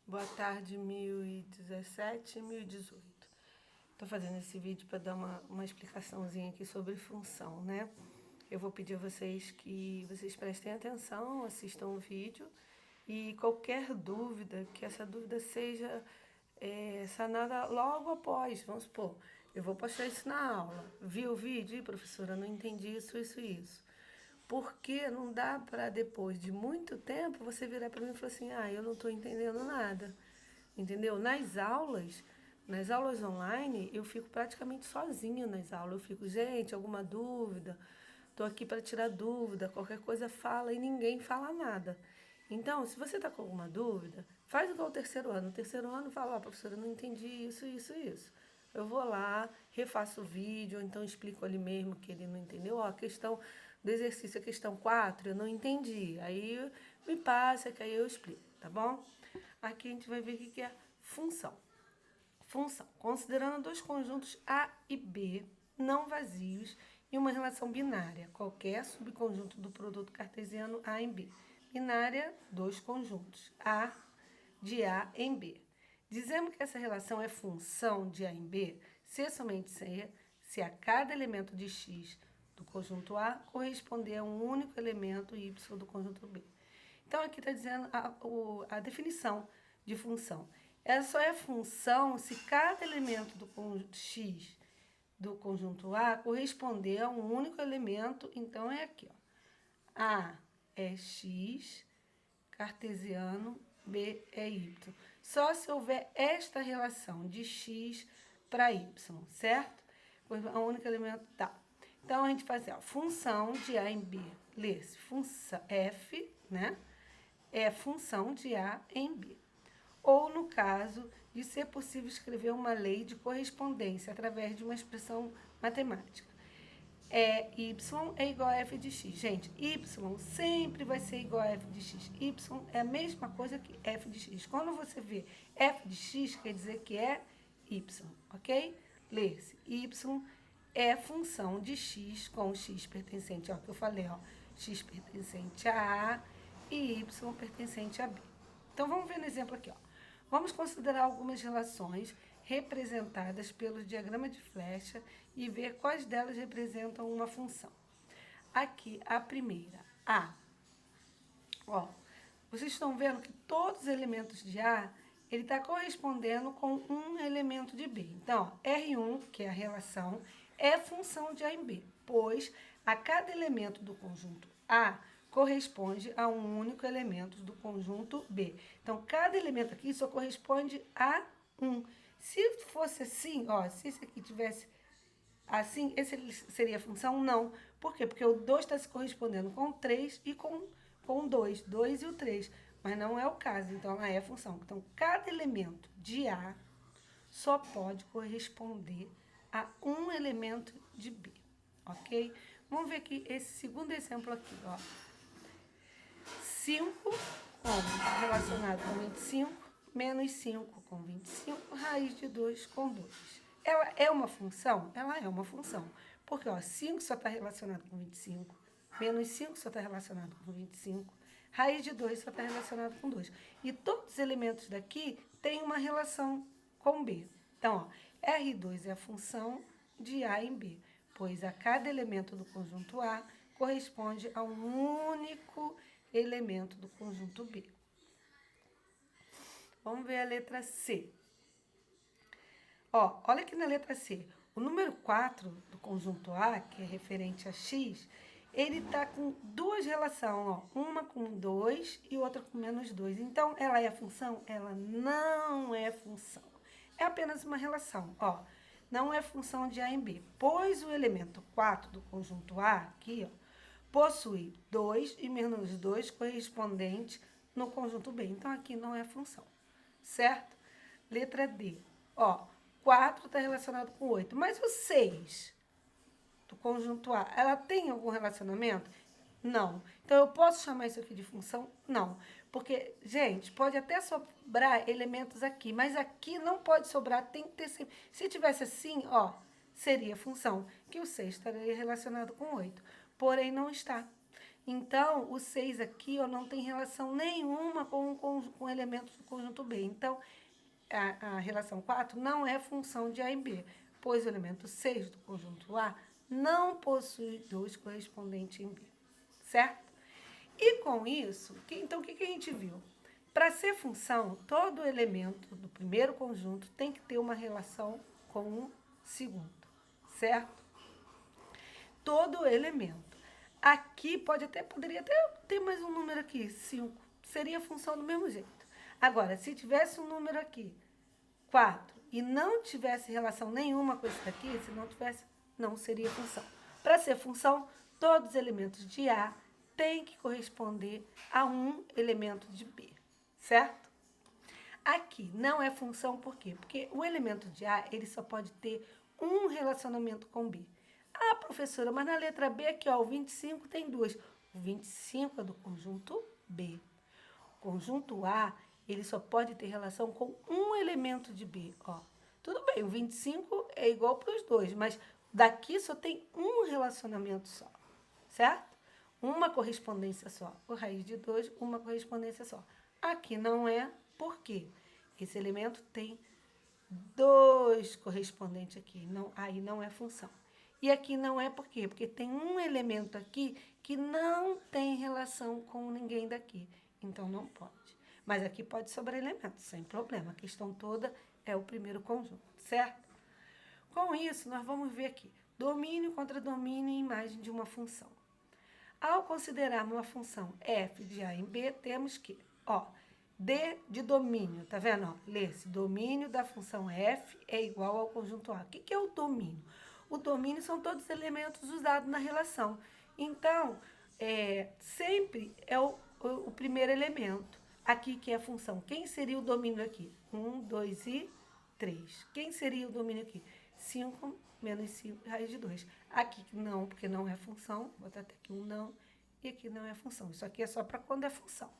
Boa tarde, 1017 e 1018. Estou fazendo esse vídeo para dar uma explicaçãozinha aqui sobre função, né? Eu vou pedir a vocês que vocês prestem atenção, assistam o vídeo e qualquer dúvida, que essa dúvida seja sanada logo após. Vamos supor, eu vou postar isso na aula. Vi o vídeo? Professora, não entendi isso, isso e isso. Porque não dá para depois de muito tempo você virar para mim e falar assim, eu não estou entendendo nada. Entendeu? Nas aulas online, eu fico praticamente sozinha nas aulas. Eu fico, gente, alguma dúvida? Estou aqui para tirar dúvida, qualquer coisa fala e ninguém fala nada. Então, se você está com alguma dúvida, faz igual o terceiro ano. No terceiro ano, fala, professora, eu não entendi isso, isso, isso. Eu vou lá, refaço o vídeo, ou então explico ali mesmo que ele não entendeu. Ó, a questão do exercício, a questão 4 eu não entendi. Aí me passa, que aí eu explico, tá bom? Aqui a gente vai ver o que é função. Função, considerando dois conjuntos A e B não vazios e uma relação binária, qualquer subconjunto do produto cartesiano A em B. Binária, dois conjuntos, A de A em B. Dizemos que essa relação é função de A em B se somente se a cada elemento de X do conjunto A corresponder a um único elemento Y do conjunto B. Então, aqui está dizendo a definição de função. Ela só é função se cada elemento do conjunto X do conjunto A corresponder a um único elemento. Então, é aqui, ó. A é X, cartesiano, B é Y. Só se houver esta relação de X para Y, certo? O único elemento tá. Então, a gente faz assim, ó, função de A em B. Lê-se função F, né? É função de A em B. Ou, no caso de ser possível escrever uma lei de correspondência através de uma expressão matemática. Y é igual a f de x. Gente, y sempre vai ser igual a f de x. Y é a mesma coisa que f de x. Quando você vê f de x, quer dizer que é y, ok? Lê-se, y é função de x com x pertencente, ó, que eu falei, ó, x pertencente a A e y pertencente a B. Então, vamos ver no exemplo aqui, ó. Vamos considerar algumas relações representadas pelo diagrama de flecha e ver quais delas representam uma função. Aqui, a primeira, A. Ó, vocês estão vendo que todos os elementos de A, ele está correspondendo com um elemento de B. Então, ó, R1, que é a relação, é função de A em B, pois a cada elemento do conjunto A corresponde a um único elemento do conjunto B. Então, cada elemento aqui só corresponde a um. Se fosse assim, ó, se esse aqui tivesse assim, esse seria a função? Não. Por quê? Porque o 2 está se correspondendo com o 3 e com o 2. 2 e o 3. Mas não é o caso, então ela é a função. Então, cada elemento de A só pode corresponder a um elemento de B. Ok? Vamos ver aqui esse segundo exemplo aqui, ó. 5 relacionado com 25, menos 5 com 25, raiz de 2 com 2. Ela é uma função? Ela é uma função. Porque, ó, 5 só está relacionado com 25, menos 5 só está relacionado com 25, raiz de 2 só está relacionado com 2. E todos os elementos daqui têm uma relação com B. Então, ó, R2 é a função de A em B, pois a cada elemento do conjunto A corresponde a um único elemento do conjunto B. Vamos ver a letra C. Ó, olha aqui na letra C. O número 4 do conjunto A, que é referente a X, ele está com duas relações, ó, uma com 2 e outra com menos 2. Então, ela é função? Ela não é função. É apenas uma relação, ó. Não é função de A em B, pois o elemento 4 do conjunto A, aqui, ó, possui 2 e menos 2 correspondente no conjunto B. Então, aqui não é função, certo? Letra D. Ó, 4 está relacionado com 8. Mas o 6 do conjunto A, ela tem algum relacionamento? Não. Então, eu posso chamar isso aqui de função? Não. Porque, gente, pode até sobrar elementos aqui, mas aqui não pode sobrar, tem que ter sempre. Se tivesse assim, ó, seria função, que o 6 estaria relacionado com 8. Porém, não está. Então, o 6 aqui ó, não tem relação nenhuma com o elemento do conjunto B. Então, a relação 4 não é função de A e B, pois o elemento 6 do conjunto A não possui 2 correspondentes em B, certo? E com isso, então o que a gente viu? Para ser função, todo elemento do primeiro conjunto tem que ter uma relação com o segundo, certo? Todo elemento. Aqui poderia até ter mais um número aqui, 5. Seria função do mesmo jeito. Agora, se tivesse um número aqui, 4, e não tivesse relação nenhuma com esse daqui, se não tivesse, não seria função. Para ser função, todos os elementos de A têm que corresponder a um elemento de B, certo? Aqui não é função por quê? Porque o elemento de A, ele só pode ter um relacionamento com B. Ah, professora, mas na letra B aqui, ó, o 25 tem 2. O 25 é do conjunto B. O conjunto A, ele só pode ter relação com um elemento de B, ó. Tudo bem, o 25 é igual para os dois, mas daqui só tem um relacionamento só, certo? Uma correspondência só. O raiz de 2, uma correspondência só. Aqui não é, por quê? Esse elemento tem 2 correspondentes aqui, não, aí não é função. E aqui não é por quê? Porque tem um elemento aqui que não tem relação com ninguém daqui, então não pode. Mas aqui pode sobrar elementos, sem problema. A questão toda é o primeiro conjunto, certo? Com isso, nós vamos ver aqui domínio contra domínio e imagem de uma função. Ao considerarmos uma função f de A em B, temos que, ó, D de domínio, tá vendo? Ó, lê-se, domínio da função f é igual ao conjunto A. O que é o domínio? O domínio são todos os elementos usados na relação. Então, sempre é o primeiro elemento. Aqui que é a função. Quem seria o domínio aqui? 1, 2 e 3. Quem seria o domínio aqui? 5 menos 5, raiz de 2. Aqui não, porque não é função. Vou botar até aqui um não. E aqui não é função. Isso aqui é só para quando é função.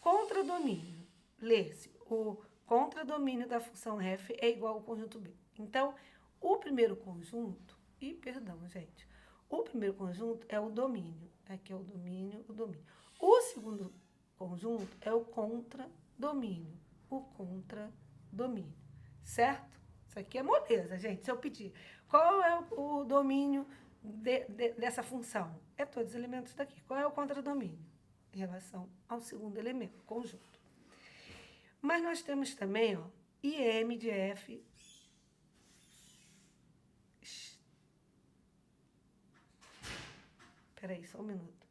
Contradomínio. Lê-se. O contradomínio da função f é igual ao conjunto B. Então, o primeiro conjunto... perdão, gente. O primeiro conjunto é o domínio. Aqui é o domínio, o domínio. O segundo conjunto é o contradomínio. O contradomínio. Certo? Isso aqui é moleza, gente. Se eu pedir qual é o domínio dessa função, é todos os elementos daqui. Qual é o contradomínio? Em relação ao segundo elemento, conjunto. Mas nós temos também, ó, IM de F. Espera aí, só um minuto.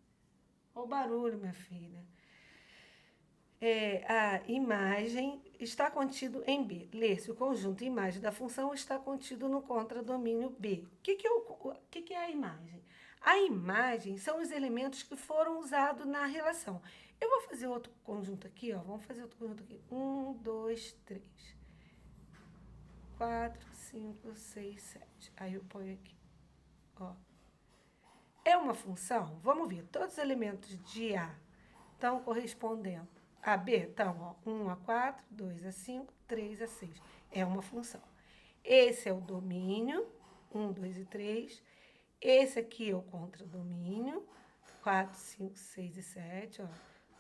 Olha o barulho, minha filha. A imagem está contido em B. Lê-se, o conjunto imagem da função está contido no contradomínio B. O que é a imagem? A imagem são os elementos que foram usados na relação. Eu vou fazer outro conjunto aqui, ó. Vamos fazer outro conjunto aqui. 1, 2, 3, 4, 5, 6, 7. Aí eu ponho aqui, ó. É uma função? Vamos ver. Todos os elementos de A estão correspondendo a B. Então, ó, 1 a 4, 2 a 5, 3 a 6. É uma função. Esse é o domínio, 1, 2 e 3. Esse aqui é o contradomínio, 4, 5, 6 e 7, ó.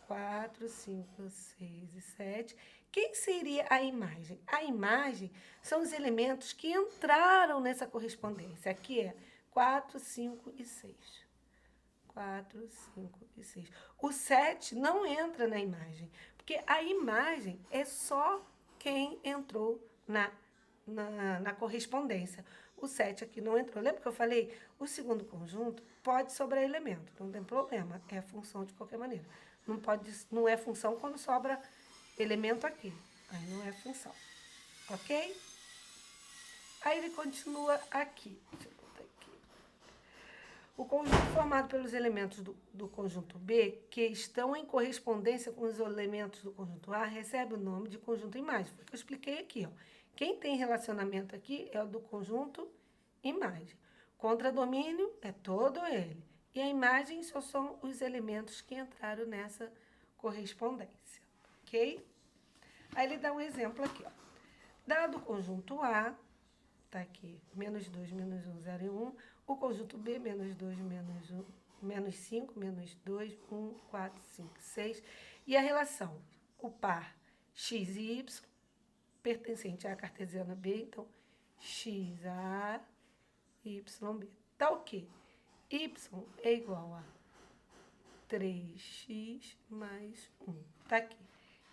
4, 5, 6 e 7. Quem seria a imagem? A imagem são os elementos que entraram nessa correspondência. Aqui é 4, 5 e 6. 4, 5 e 6. O 7 não entra na imagem, porque a imagem é só quem entrou na correspondência. O 7 aqui não entrou. Lembra que eu falei? O segundo conjunto pode sobrar elemento, não tem problema. É função de qualquer maneira. Não é função quando sobra elemento aqui. Aí não é função. Ok? Aí ele continua aqui. Deixa eu botar aqui. O conjunto formado pelos elementos do conjunto B, que estão em correspondência com os elementos do conjunto A, recebe o nome de conjunto imagem. Foi o que eu expliquei aqui, ó. Quem tem relacionamento aqui é o do conjunto imagem. Contradomínio é todo ele. E a imagem só são os elementos que entraram nessa correspondência. Ok? Aí ele dá um exemplo aqui, ó. Dado o conjunto A, tá aqui, menos 2, menos 1, 0 e 1, o conjunto B, menos 2, menos 1, menos 5, menos 2, 1, 4, 5, 6. E a relação, o par x e y, pertencente à cartesiana B, então, xa, yb. Tá o quê? Y é igual a 3x mais 1. Tá aqui.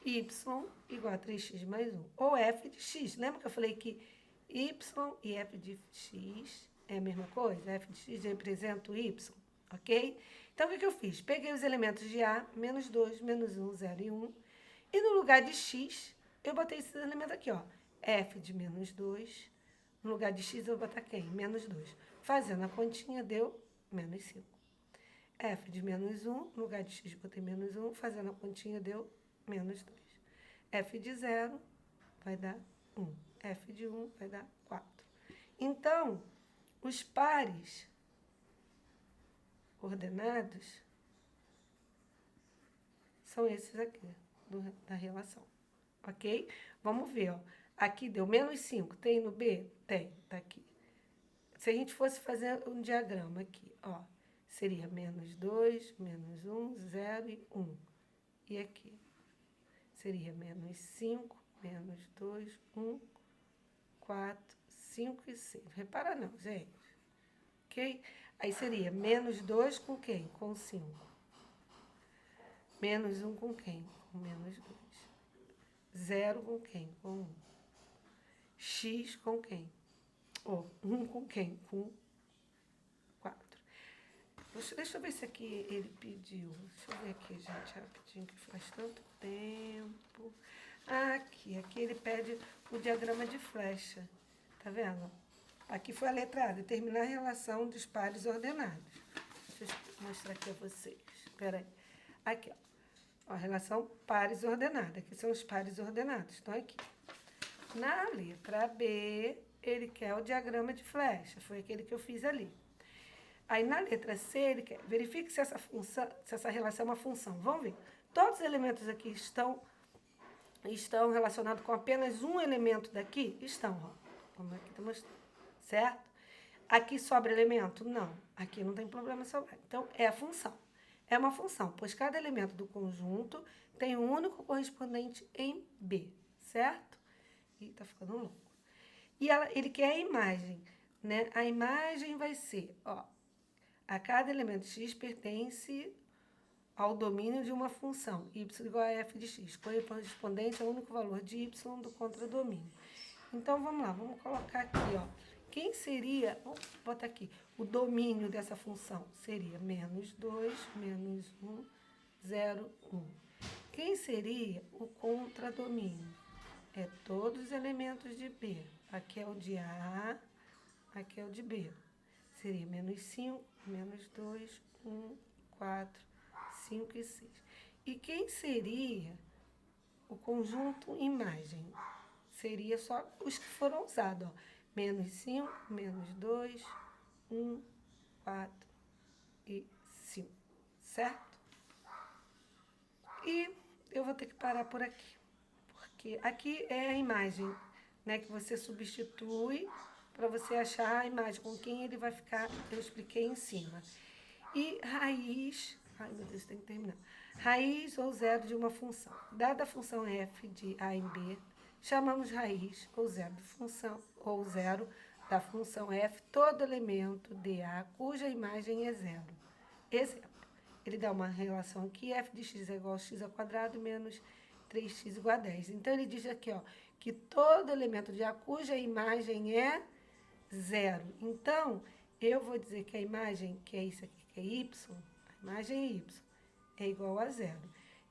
Y igual a 3x mais 1. Ou f de x. Lembra que eu falei que y e f de x é a mesma coisa? F de x representa o y, ok? Então, o que eu fiz? Peguei os elementos de A, menos 2, menos 1, 0 e 1. E no lugar de x, eu botei esses elementos aqui, ó. F de menos 2. No lugar de x, eu vou botar quem? Menos 2. Fazendo a continha, deu menos 5. F de menos 1, no lugar de x, botei menos 1. Fazendo a continha, deu menos 2. F de 0 vai dar 1. F de 1 vai dar 4. Então, os pares ordenados são esses aqui, da relação. Ok? Vamos ver, ó. Aqui deu menos 5. Tem no B? Tem, tá aqui. Se a gente fosse fazer um diagrama aqui, ó, seria menos 2, menos 1, 0 e 1. E aqui? Seria menos 5, menos 2, 1, 4, 5 e 6. Repara não, gente. Ok? Aí seria menos 2 com quem? Com 5. Menos 1 com quem? Com menos 2. 0 com quem? Com 1. X com quem? Ou 1 com quem? Com 4. Deixa eu ver se aqui ele pediu. Deixa eu ver aqui, gente, rapidinho, que faz tanto tempo. Aqui ele pede o diagrama de flecha. Tá vendo? Aqui foi a letra A, determinar a relação dos pares ordenados. Deixa eu mostrar aqui a vocês. Espera aí. Aqui, ó. A relação pares ordenada. Aqui são os pares ordenados. Estão aqui. Na letra B, ele quer o diagrama de flecha. Foi aquele que eu fiz ali. Aí, na letra C, ele quer... Verifique se essa relação é uma função. Vamos ver. Todos os elementos aqui estão relacionados com apenas um elemento daqui? Estão, ó. Como aqui está mostrando. Certo? Aqui sobra elemento? Não. Aqui não tem problema sobrar. Então, é a função. É uma função, pois cada elemento do conjunto tem um único correspondente em B. Certo? Ih, tá ficando longo. E ele quer a imagem, né? A imagem vai ser, ó, a cada elemento x pertence ao domínio de uma função, y igual a f de x, correspondente ao único valor de y do contradomínio. Então, vamos lá, vamos colocar aqui, ó. Quem seria, vamos botar aqui, o domínio dessa função? Seria menos 2, menos 1, 0, 1. Quem seria o contradomínio? É todos os elementos de B. Aqui é o de A, aqui é o de B. Seria menos 5, menos 2, 1, 4, 5 e 6. E quem seria o conjunto imagem? Seria só os que foram usados, ó. Menos 5, menos 2, 1, 4 e 5. Certo? E eu vou ter que parar por aqui. Porque aqui é a imagem, né, que você substitui para você achar a imagem com quem ele vai ficar, eu expliquei em cima. E raiz, ai meu Deus, tem que terminar. Raiz ou zero de uma função. Dada a função f de a em b, chamamos raiz ou zero de função, ou zero da função f, todo elemento de A cuja imagem é zero. Exemplo, ele dá uma relação aqui, f de x é igual a x ao quadrado menos 3x igual a 10. Então, ele diz aqui, ó, que todo elemento de A cuja imagem é zero. Então, eu vou dizer que a imagem, que é isso aqui, que é y, a imagem é y, é igual a zero.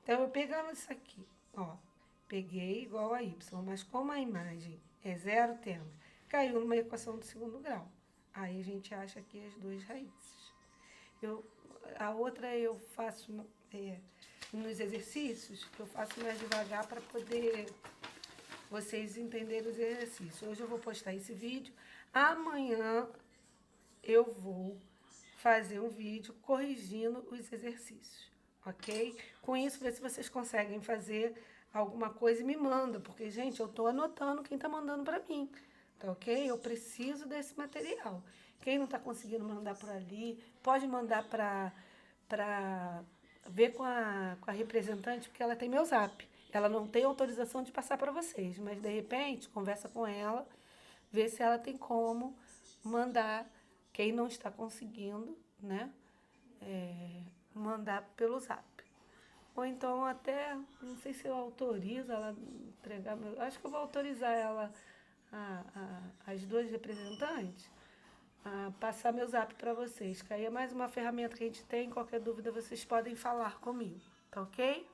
Então, eu pegando isso aqui, ó, peguei igual a y, mas como a imagem é zero, temos, caiu numa equação do segundo grau. Aí, a gente acha aqui as duas raízes. A outra eu faço... nos exercícios, que eu faço mais devagar para poder vocês entenderem os exercícios. Hoje eu vou postar esse vídeo. Amanhã eu vou fazer um vídeo corrigindo os exercícios, ok? Com isso, ver se vocês conseguem fazer alguma coisa e me manda, porque, gente, eu estou anotando quem está mandando para mim, tá ok? Eu preciso desse material. Quem não está conseguindo mandar por ali, pode mandar para para ver com a representante, porque ela tem meu zap. Ela não tem autorização de passar para vocês, mas de repente conversa com ela, vê se ela tem como mandar, quem não está conseguindo, né? Mandar pelo zap. Ou então até, não sei se eu autorizo ela entregar meu. Acho que eu vou autorizar ela, as duas representantes, a passar meu zap para vocês. Que aí é mais uma ferramenta que a gente tem. Qualquer dúvida vocês podem falar comigo, tá ok?